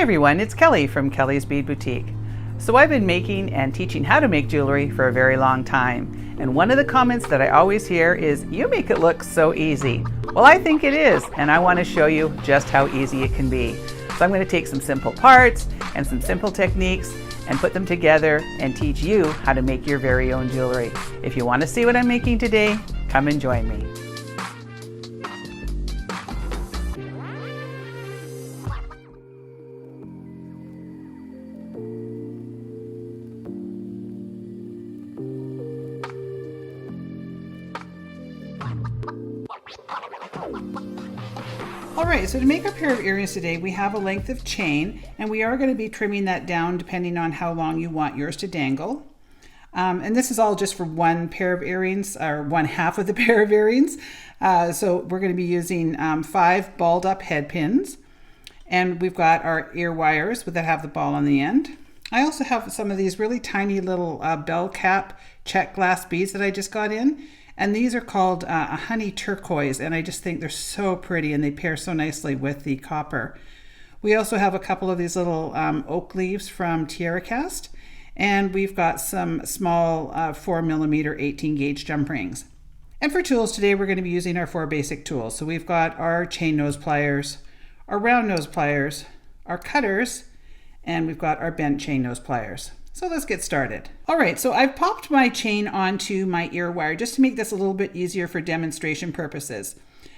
everyone, it's Kelly from Kelly's Bead Boutique. So I've been making and teaching how to make jewelry for a very long time. And one of the comments that I always hear is, you make it look so easy. Well, I think it is, and I want to show you just how easy it can be. So I'm going to take some simple parts and some simple techniques and put them together and teach you how to make your very own jewelry. If you want to see what I'm making today, come and join me. Alright, so to make our pair of earrings today, we have a length of chain, and we are going to be trimming that down depending on how long you want yours to dangle. And this is all just for one pair of earrings, or one half of the pair of earrings. So we're going to be using 5 balled up head pins, and we've got our ear wires that have the ball on the end. I also have some of these really tiny little bell cap Czech Glass beads that I just got in. And these are called a honey turquoise, and I just think they're so pretty and they pair so nicely with the copper. We also have a couple of these little oak leaves from Tiara Cast, and we've got some small 4mm 18 gauge jump rings. And for tools today, we're going to be using our 4 basic tools. So we've got our chain nose pliers, our round nose pliers, our cutters, and we've got our bent chain nose pliers. So let's get started. All right, so I've popped my chain onto my ear wire just to make this a little bit easier for demonstration purposes.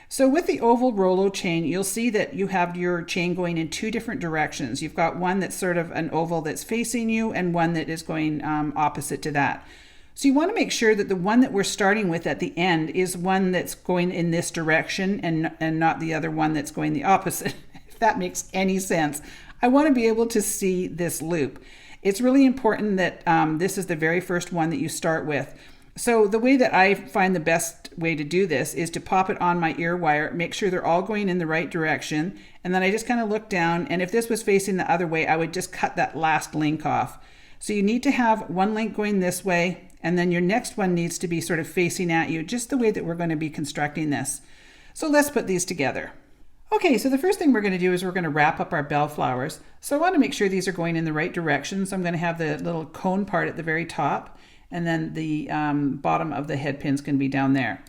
So with the oval Rollo chain, you'll see that you have your chain going in 2 different directions. You've got one that's sort of an oval that's facing you and one that is going opposite to that. So you want to make sure that the one that we're starting with at the end is one that's going in this direction and not the other one that's going the opposite, if that makes any sense. I want to be able to see this loop. It's really important that this is the very first one that you start with. So the way that I find the best way to do this is to pop it on my ear wire, make sure they're all going in the right direction, and then I just kind of look down, and if this was facing the other way, I would just cut that last link off. So you need to have one link going this way, and then your next one needs to be sort of facing at you, just the way that we're going to be constructing this. So let's put these together. Okay, so the first thing we're going to do is we're going to wrap up our bell flowers. So I want to make sure these are going in the right direction. So I'm going to have the little cone part at the very top, and then the bottom of the head pins can be down there.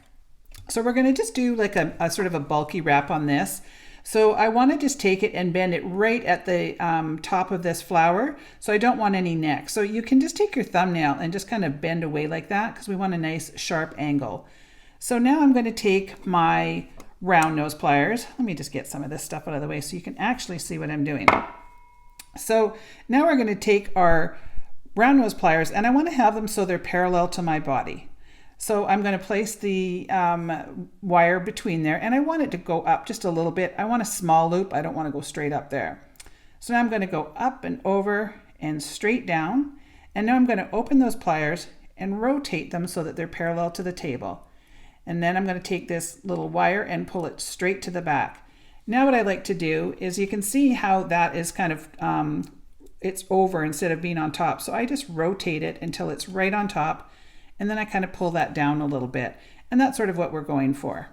So we're going to just do like a sort of a bulky wrap on this. So I want to just take it and bend it right at the top of this flower. So I don't want any neck. So you can just take your thumbnail and just kind of bend away like that because we want a nice sharp angle. So now I'm going to take my round nose pliers. Let me just get some of this stuff out of the way so you can actually see what I'm doing. So now we're going to take our round nose pliers, and I want to have them so they're parallel to my body. So I'm going to place the wire between there, and I want it to go up just a little bit. I want a small loop. I don't want to go straight up there. So now I'm going to go up and over and straight down, and now I'm going to open those pliers and rotate them so that they're parallel to the table. And then I'm going to take this little wire and pull it straight to the back. Now what I like to do is, you can see how that is kind of, it's over instead of being on top. So I just rotate it until it's right on top, and then I kind of pull that down a little bit. And that's sort of what we're going for.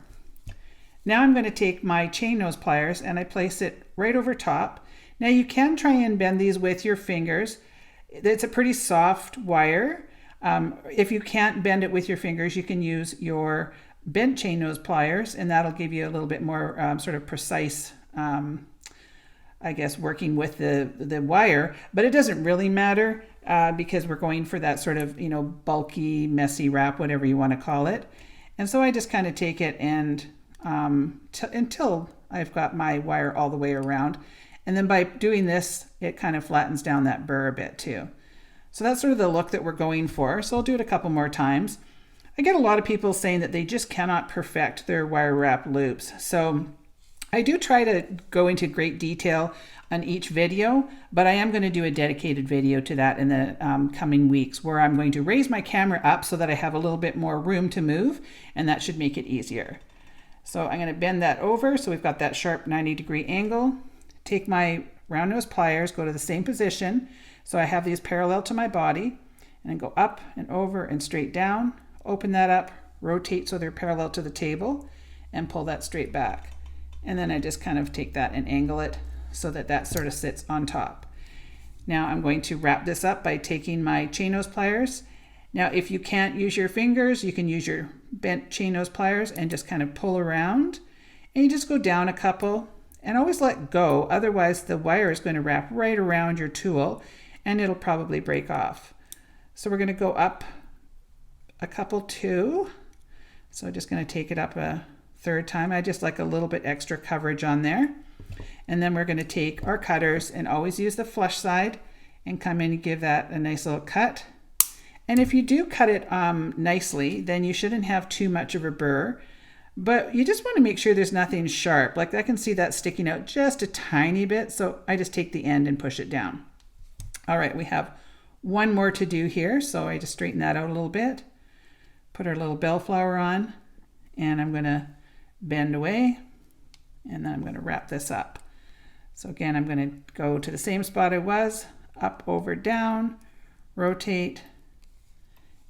Now I'm going to take my chain nose pliers and I place it right over top. Now you can try and bend these with your fingers. It's a pretty soft wire. If you can't bend it with your fingers, you can use your bent chain nose pliers, and that'll give you a little bit more sort of precise, I guess, working with the wire. But it doesn't really matter because we're going for that sort of, bulky, messy wrap, whatever you want to call it. And so I just kind of take it and until I've got my wire all the way around. And then by doing this, it kind of flattens down that burr a bit too. So that's sort of the look that we're going for. So I'll do it a couple more times. I get a lot of people saying that they just cannot perfect their wire wrap loops. So I do try to go into great detail on each video, but I am going to do a dedicated video to that in the coming weeks, where I'm going to raise my camera up so that I have a little bit more room to move, and that should make it easier. So I'm going to bend that over so we've got that sharp 90-degree angle. Take my round nose pliers, go to the same position. So I have these parallel to my body, and then go up and over and straight down, open that up, rotate so they're parallel to the table, and pull that straight back. And then I just kind of take that and angle it so that that sort of sits on top. Now I'm going to wrap this up by taking my chain nose pliers. Now if you can't use your fingers, you can use your bent chain nose pliers and just kind of pull around, and you just go down a couple and always let go, otherwise the wire is going to wrap right around your tool and it'll probably break off. So we're going to go up a couple too. So I'm just going to take it up a third time. I just like a little bit extra coverage on there. And then we're going to take our cutters and always use the flush side and come in and give that a nice little cut. And if you do cut it nicely, then you shouldn't have too much of a burr, but you just want to make sure there's nothing sharp. Like I can see that sticking out just a tiny bit, so I just take the end and push it down. All right, we have one more to do here, so I just straighten that out a little bit, put our little bellflower on, and I'm going to bend away, and then I'm going to wrap this up. So again, I'm going to go to the same spot I was, up, over, down, rotate,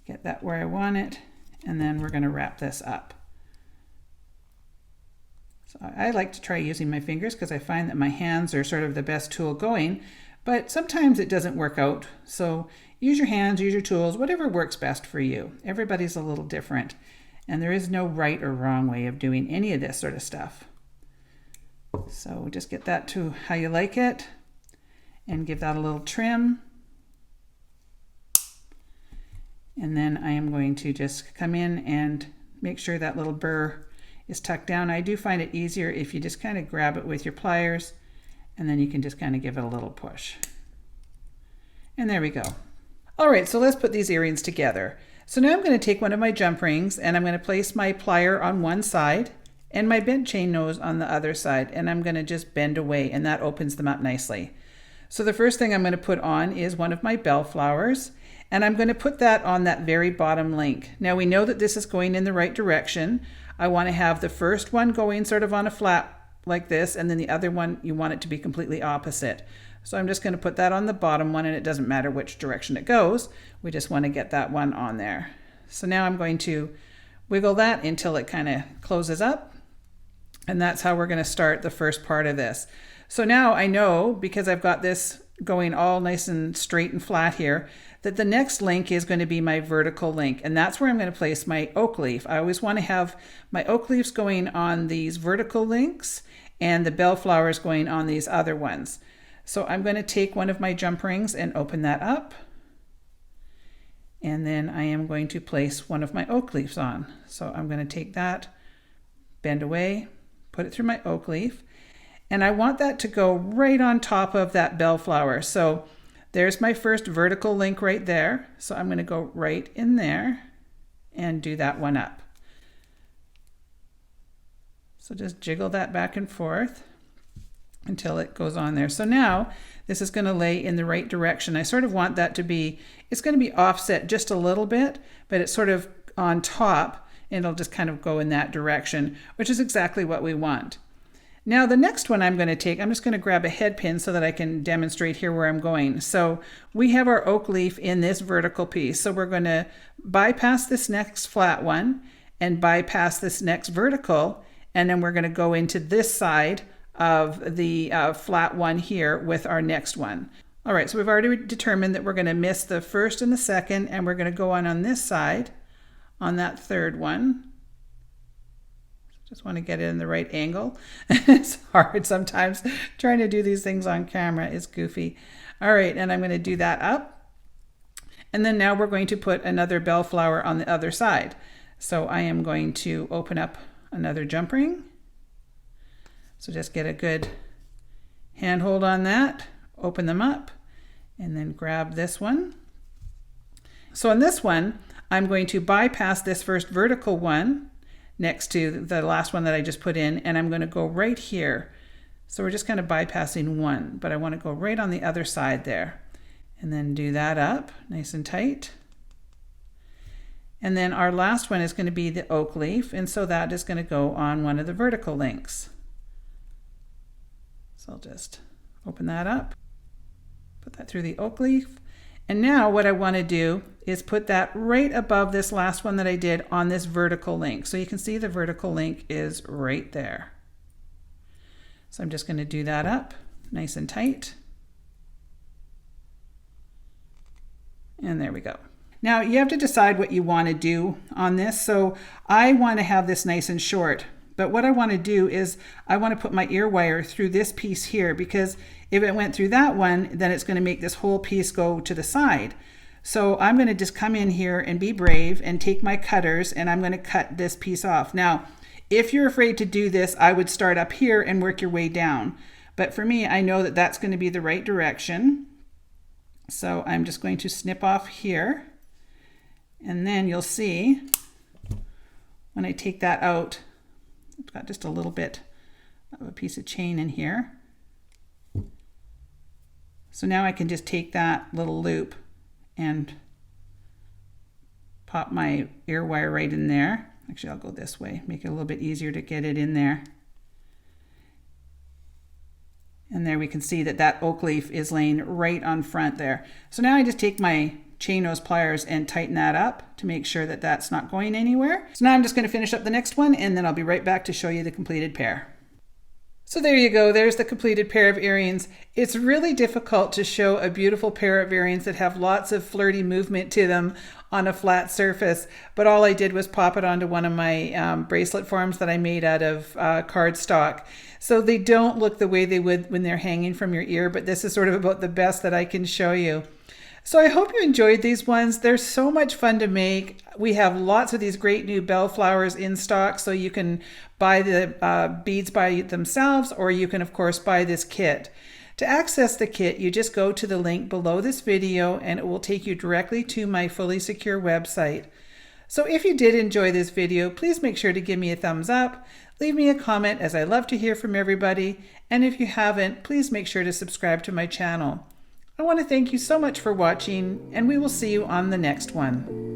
get that where I want it, and then we're going to wrap this up. So I like to try using my fingers because I find that my hands are sort of the best tool going, but sometimes it doesn't work out. So use your hands, use your tools, whatever works best for you. Everybody's a little different, and there is no right or wrong way of doing any of this sort of stuff. So just get that to how you like it and give that a little trim. And then I am going to just come in and make sure that little burr is tucked down. I do find it easier if you just kind of grab it with your pliers, and then you can just kind of give it a little push. And there we go. All right, so let's put these earrings together. So now I'm going to take one of my jump rings and I'm going to place my plier on one side and my bent chain nose on the other side, and I'm going to just bend away, and that opens them up nicely. So the first thing I'm going to put on is one of my bellflowers, and I'm going to put that on that very bottom link. Now we know that this is going in the right direction. I want to have the first one going sort of on a flat like this, and then the other one you want it to be completely opposite. So I'm just going to put that on the bottom one, and it doesn't matter which direction it goes. We just want to get that one on there. So now I'm going to wiggle that until it kind of closes up. And that's how we're going to start the first part of this. So now I know, because I've got this going all nice and straight and flat here, that the next link is going to be my vertical link. And that's where I'm going to place my oak leaf. I always want to have my oak leaves going on these vertical links and the bellflowers going on these other ones. So I'm going to take one of my jump rings and open that up. And then I am going to place one of my oak leaves on. So I'm going to take that, bend away, put it through my oak leaf, and I want that to go right on top of that bellflower. So there's my first vertical link right there. So I'm going to go right in there and do that one up. So just jiggle that back and forth until it goes on there. So now this is going to lay in the right direction. I sort of want that to be, it's going to be offset just a little bit, but it's sort of on top. And it'll just kind of go in that direction, which is exactly what we want. Now the next one I'm going to take, I'm just going to grab a head pin so that I can demonstrate here where I'm going. So we have our oak leaf in this vertical piece. So we're going to bypass this next flat one and bypass this next vertical. And then we're going to go into this side of the flat one here with our next one. All right, so we've already determined that we're going to miss the first and the second, and we're going to go on this side on that third one. Just want to get it in the right angle. It's hard sometimes. Trying to do these things on camera is goofy. All right, and I'm going to do that up. And then now we're going to put another bellflower on the other side. So I am going to open up another jump ring. So just get a good handhold on that, open them up, and then grab this one. So on this one, I'm going to bypass this first vertical one next to the last one that I just put in, and I'm going to go right here. So we're just kind of bypassing one, but I want to go right on the other side there, and then do that up nice and tight. And then our last one is going to be the oak leaf, and so that is going to go on one of the vertical links. So I'll just open that up, put that through the oak leaf. And now what I want to do is put that right above this last one that I did on this vertical link. So you can see the vertical link is right there. So I'm just going to do that up nice and tight. And there we go. Now you have to decide what you want to do on this. So I want to have this nice and short, but what I want to do is I want to put my ear wire through this piece here, because if it went through that one, then it's going to make this whole piece go to the side. So I'm going to just come in here and be brave and take my cutters, and I'm going to cut this piece off. Now, if you're afraid to do this, I would start up here and work your way down. But for me, I know that that's going to be the right direction. So I'm just going to snip off here. And then you'll see when I take that out, I've got just a little bit of a piece of chain in here. So now I can just take that little loop and pop my ear wire right in there. Actually, I'll go this way, make it a little bit easier to get it in there. And there we can see that that oak leaf is laying right on front there. So now I just take my chain nose pliers and tighten that up to make sure that that's not going anywhere. So now I'm just going to finish up the next one, and then I'll be right back to show you the completed pair. So there you go, there's the completed pair of earrings. It's really difficult to show a beautiful pair of earrings that have lots of flirty movement to them on a flat surface, but all I did was pop it onto one of my bracelet forms that I made out of cardstock. So they don't look the way they would when they're hanging from your ear, but this is sort of about the best that I can show you. So I hope you enjoyed these ones. They're so much fun to make. We have lots of these great new bellflowers in stock, so you can buy the beads by themselves, or you can of course buy this kit. To access the kit, you just go to the link below this video and it will take you directly to my fully secure website. So if you did enjoy this video, please make sure to give me a thumbs up, leave me a comment, as I love to hear from everybody, and if you haven't, please make sure to subscribe to my channel. I want to thank you so much for watching, and we will see you on the next one.